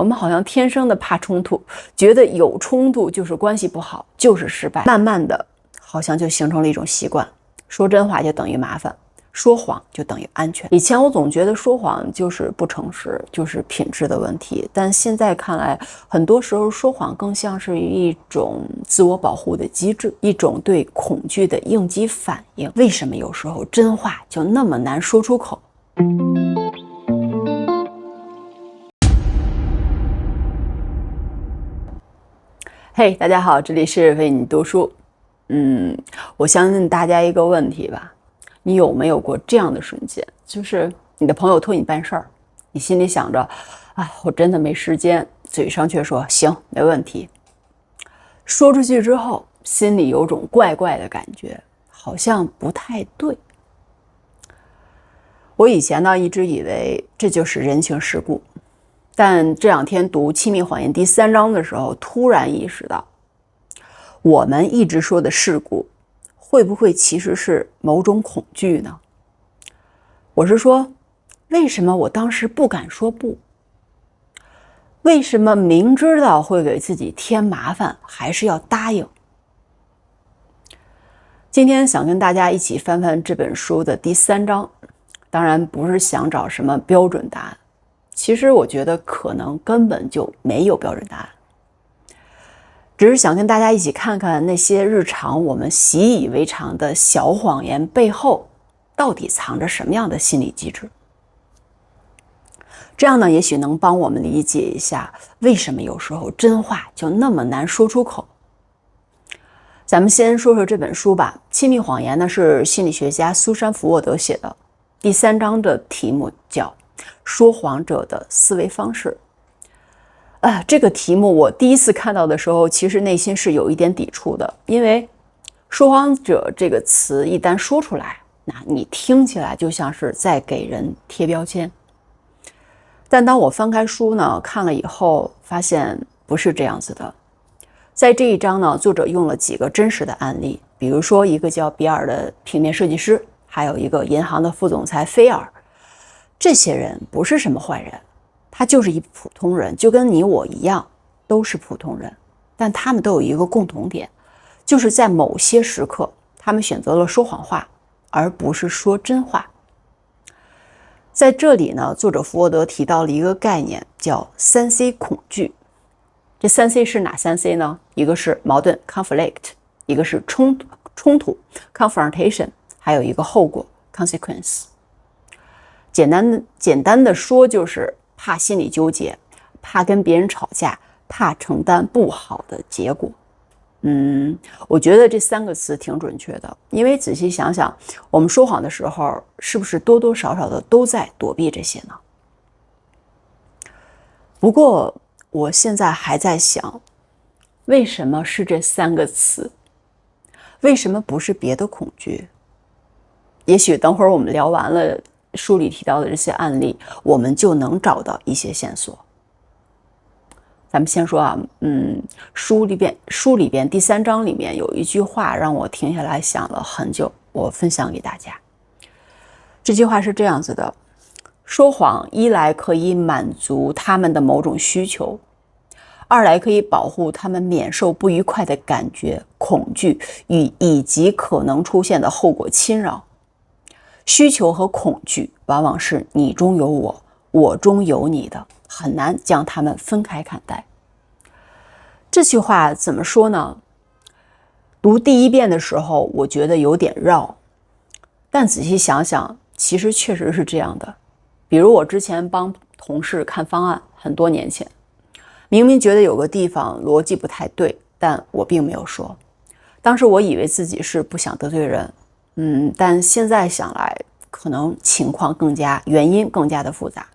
们好像天生的怕冲突，觉得有冲突就是关系不好，就是失败。慢慢的，好像就形成了一种习惯，说真话就等于麻烦，说谎就等于安全。以前我总觉得说谎就是不诚实，就是品质的问题，但现在看来，很多时候说谎更像是一种自我保护的机制，一种对恐惧的应激反应。为什么有时候真话就那么难说出口？嘿，大家好，这里是为你读书。我相信大家一个问题吧，你有没有过这样的瞬间，就是你的朋友托你办事儿，你心里想着，我真的没时间，嘴上却说行，没问题。说出去之后，心里有种怪怪的感觉，好像不太对。我以前呢，一直以为这就是人情世故。但这两天读《亲密谎言》第3章的时候，突然意识到，我们一直说的事故，会不会其实是某种恐惧呢？我是说，为什么我当时不敢说不？为什么明知道会给自己添麻烦，还是要答应？今天想跟大家一起翻翻这本书的第3章，当然不是想找什么标准答案。其实我觉得可能根本就没有标准答案，只是想跟大家一起看看那些日常我们习以为常的小谎言背后到底藏着什么样的心理机制。这样呢，也许能帮我们理解一下为什么有时候真话就那么难说出口。咱们先说说这本书吧，《亲密谎言》呢是心理学家苏珊·福沃德写的，第3章的题目叫说谎者的思维方式。这个题目我第一次看到的时候，其实内心是有一点抵触的，因为说谎者这个词一旦说出来，那你听起来就像是在给人贴标签。但当我翻开书呢，看了以后，发现不是这样子的。在这一章呢，作者用了几个真实的案例，比如说一个叫比尔的平面设计师，还有一个银行的副总裁菲尔。这些人不是什么坏人，他就是一普通人，就跟你我一样，都是普通人。但他们都有一个共同点，就是在某些时刻，他们选择了说谎话，而不是说真话。在这里呢，作者福沃德提到了一个概念，叫3C 恐惧。这3C 是哪3C 呢？一个是矛盾 conflict， 一个是冲突 confrontation， 还有一个后果 consequence。简单的说，就是怕心理纠结，怕跟别人吵架，怕承担不好的结果。我觉得这3个词挺准确的，因为仔细想想，我们说谎的时候，是不是多多少少的都在躲避这些呢？不过，我现在还在想，为什么是这3个词？为什么不是别的恐惧？也许等会儿我们聊完了书里提到的这些案例，我们就能找到一些线索。咱们先说书里边第3章里面有一句话让我停下来想了很久，我分享给大家。这句话是这样子的：说谎一来可以满足他们的某种需求，二来可以保护他们免受不愉快的感觉、恐惧以及可能出现的后果侵扰。需求和恐惧往往是你中有我，我中有你的，很难将它们分开看待。这句话怎么说呢？读第1遍的时候，我觉得有点绕，但仔细想想，其实确实是这样的。比如我之前帮同事看方案，很多年前，明明觉得有个地方逻辑不太对，但我并没有说。当时我以为自己是不想得罪人，但现在想来，可能情况原因更加的复杂。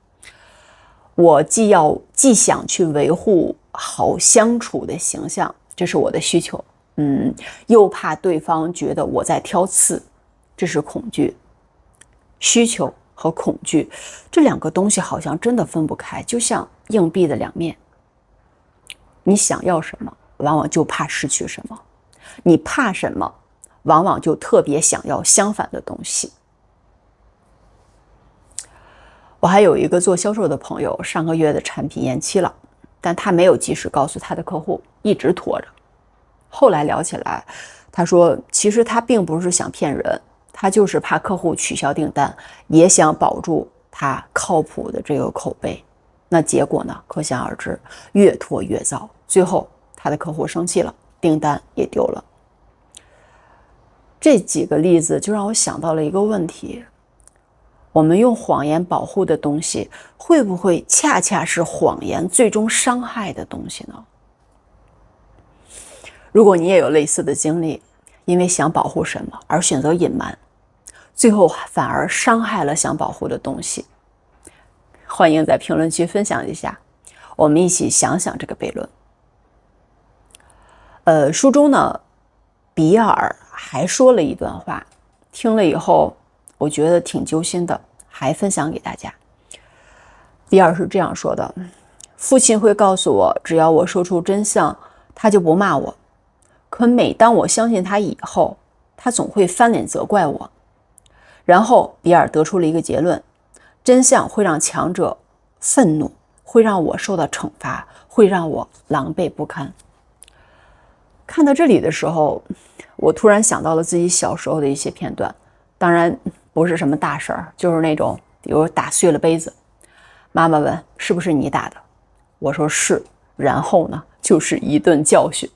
我既想去维护好相处的形象，这是我的需求，又怕对方觉得我在挑刺，这是恐惧。需求和恐惧这2个东西好像真的分不开，就像硬币的2面。你想要什么，往往就怕失去什么；你怕什么，往往就特别想要相反的东西。我还有一个做销售的朋友，上个月的产品延期了，但他没有及时告诉他的客户，一直拖着。后来聊起来，他说其实他并不是想骗人，他就是怕客户取消订单，也想保住他靠谱的这个口碑。那结果呢，可想而知，越拖越糟，最后他的客户生气了，订单也丢了。这几个例子就让我想到了一个问题，我们用谎言保护的东西，会不会恰恰是谎言最终伤害的东西呢？如果你也有类似的经历，因为想保护什么而选择隐瞒，最后反而伤害了想保护的东西，欢迎在评论区分享一下，我们一起想想这个悖论。书中呢，比尔还说了一段话，听了以后我觉得挺揪心的，还分享给大家。比尔是这样说的：父亲会告诉我，只要我说出真相，他就不骂我。可每当我相信他以后，他总会翻脸责怪我。然后比尔得出了一个结论：真相会让强者愤怒，会让我受到惩罚，会让我狼狈不堪。看到这里的时候，我突然想到了自己小时候的一些片段，当然不是什么大事儿，就是那种比如打碎了杯子，妈妈问是不是你打的，我说是，然后呢就是一顿教训，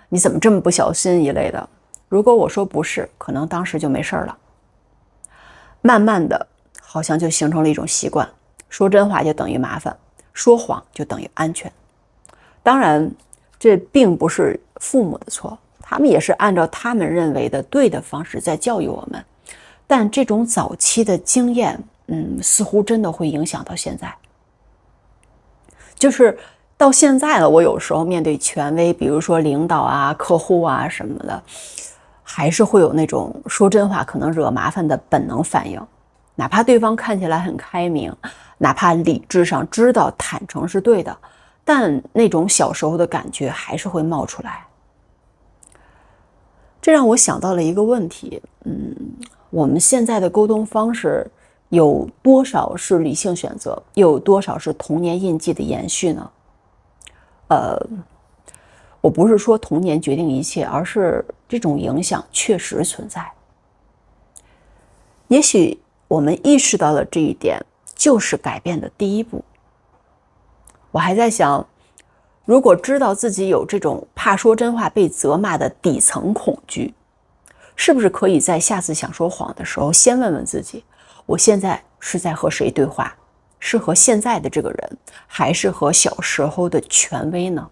你怎么这么不小心一类的。如果我说不是，可能当时就没事了。慢慢的好像就形成了一种习惯，说真话就等于麻烦，说谎就等于安全。当然这并不是父母的错，他们也是按照他们认为的对的方式在教育我们，但这种早期的经验似乎真的会影响到现在。就是到现在了，我有时候面对权威，比如说领导啊、客户啊什么的，还是会有那种说真话可能惹麻烦的本能反应，哪怕对方看起来很开明，哪怕理智上知道坦诚是对的，但那种小时候的感觉还是会冒出来。这让我想到了一个问题，我们现在的沟通方式有多少是理性选择，又有多少是童年印记的延续呢？我不是说童年决定一切，而是这种影响确实存在。也许我们意识到了这一点，就是改变的第一步。我还在想，如果知道自己有这种怕说真话被责骂的底层恐惧，是不是可以在下次想说谎的时候，先问问自己，我现在是在和谁对话？是和现在的这个人，还是和小时候的权威呢？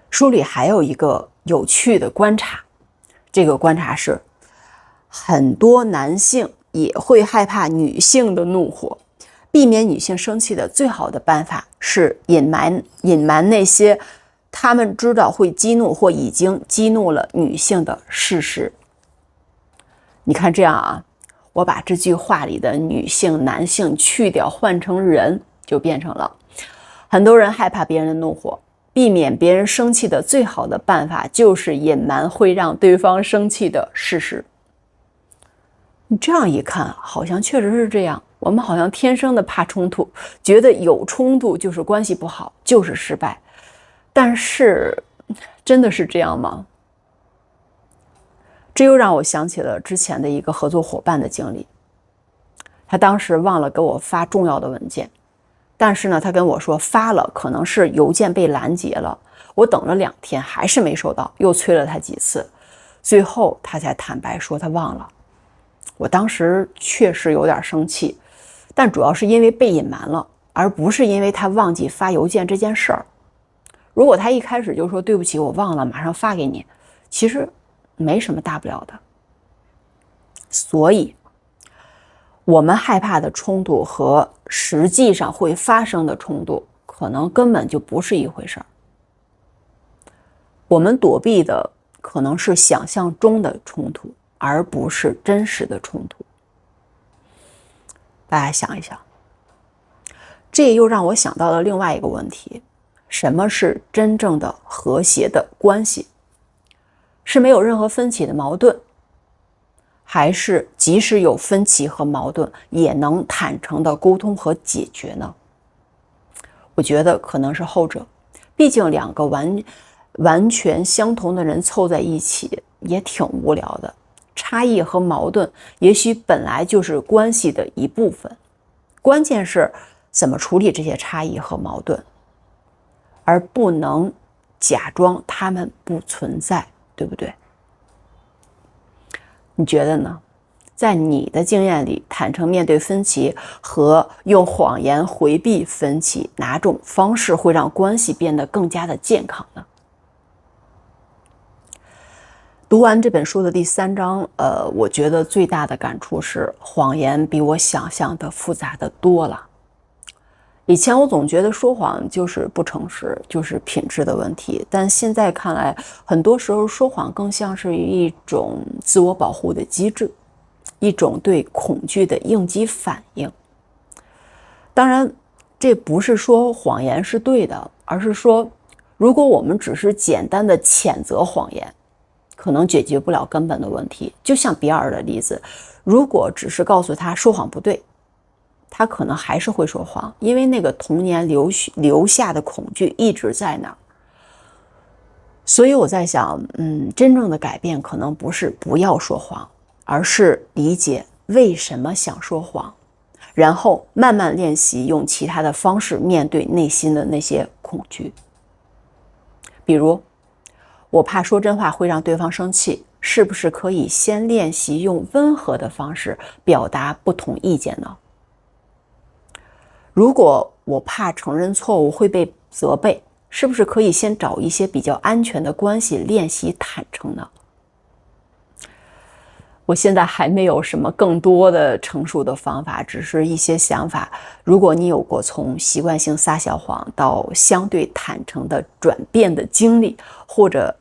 书里还有一个有趣的观察，这个观察是，很多男性也会害怕女性的怒火，避免女性生气的最好的办法是隐瞒那些他们知道会激怒或已经激怒了女性的事实。你看这样啊，我把这句话里的女性、男性去掉，换成人，就变成了很多人害怕别人的怒火，避免别人生气的最好的办法就是隐瞒会让对方生气的事实。你这样一看，好像确实是这样，我们好像天生的怕冲突，觉得有冲突就是关系不好，就是失败。但是真的是这样吗？这又让我想起了之前的一个合作伙伴的经历。他当时忘了给我发重要的文件，但是呢，他跟我说发了，可能是邮件被拦截了。我等了2天还是没收到，又催了他几次，最后他才坦白说他忘了。我当时确实有点生气，但主要是因为被隐瞒了，而不是因为他忘记发邮件这件事儿。如果他一开始就说对不起，我忘了，马上发给你，其实没什么大不了的。所以我们害怕的冲突和实际上会发生的冲突，可能根本就不是一回事儿。我们躲避的可能是想象中的冲突，而不是真实的冲突。大家想一想，这又让我想到了另外一个问题，什么是真正的和谐的关系？是没有任何分歧的矛盾，还是即使有分歧和矛盾，也能坦诚的沟通和解决呢？我觉得可能是后者，毕竟两个完全相同的人凑在一起也挺无聊的。差异和矛盾也许本来就是关系的一部分，关键是怎么处理这些差异和矛盾，而不能假装他们不存在，对不对？你觉得呢？在你的经验里，坦诚面对分歧和用谎言回避分歧，哪种方式会让关系变得更加的健康呢？读完这本书的第3章，我觉得最大的感触是，谎言比我想象的复杂的多了。以前我总觉得说谎就是不诚实，就是品质的问题，但现在看来，很多时候说谎更像是一种自我保护的机制，一种对恐惧的应激反应。当然，这不是说谎言是对的，而是说，如果我们只是简单的谴责谎言，可能解决不了根本的问题。就像比尔的例子，如果只是告诉他说谎不对，他可能还是会说谎，因为那个童年留下的恐惧一直在那儿。所以我在想，真正的改变可能不是不要说谎，而是理解为什么想说谎，然后慢慢练习用其他的方式面对内心的那些恐惧。比如，我怕说真话会让对方生气，是不是可以先练习用温和的方式表达不同意见呢？如果我怕承认错误会被责备，是不是可以先找一些比较安全的关系练习坦诚呢？我现在还没有什么更多的成熟的方法，只是一些想法。如果你有过从习惯性撒小谎到相对坦诚的转变的经历，或者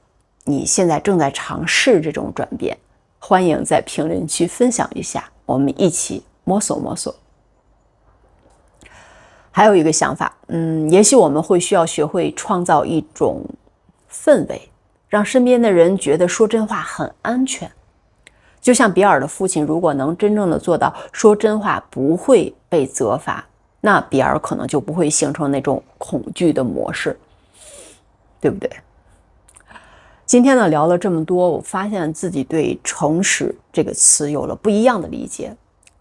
你现在正在尝试这种转变，欢迎在评论区分享一下，我们一起摸索摸索。还有一个想法，也许我们会需要学会创造一种氛围，让身边的人觉得说真话很安全。就像比尔的父亲，如果能真正的做到说真话不会被责罚，那比尔可能就不会形成那种恐惧的模式，对不对？今天呢，聊了这么多，我发现自己对诚实这个词有了不一样的理解。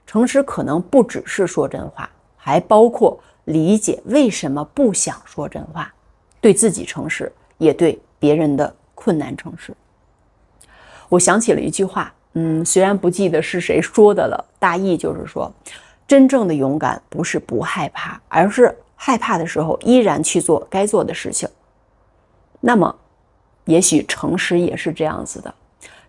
诚实可能不只是说真话，还包括理解为什么不想说真话，对自己诚实，也对别人的困难诚实。我想起了一句话，虽然不记得是谁说的了，大意就是说，真正的勇敢不是不害怕，而是害怕的时候依然去做该做的事情。那么，也许诚实也是这样子的，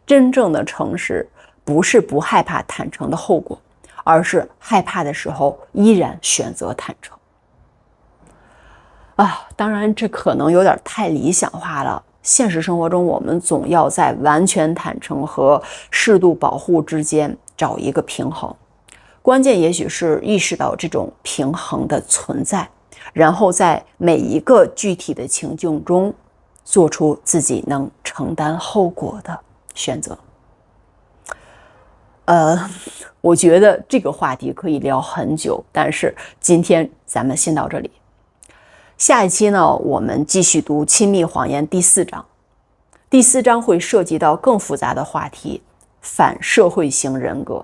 真正的诚实不是不害怕坦诚的后果，而是害怕的时候依然选择坦诚。当然这可能有点太理想化了。现实生活中，我们总要在完全坦诚和适度保护之间找一个平衡。关键也许是意识到这种平衡的存在，然后在每一个具体的情境中做出自己能承担后果的选择。我觉得这个话题可以聊很久，但是今天咱们先到这里。下一期呢，我们继续读《亲密谎言》第4章。第4章会涉及到更复杂的话题——反社会型人格。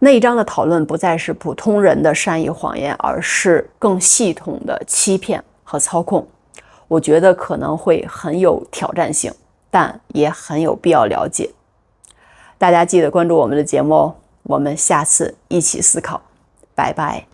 那一章的讨论不再是普通人的善意谎言，而是更系统的欺骗和操控。我觉得可能会很有挑战性，但也很有必要了解。大家记得关注我们的节目哦，我们下次一起思考，拜拜。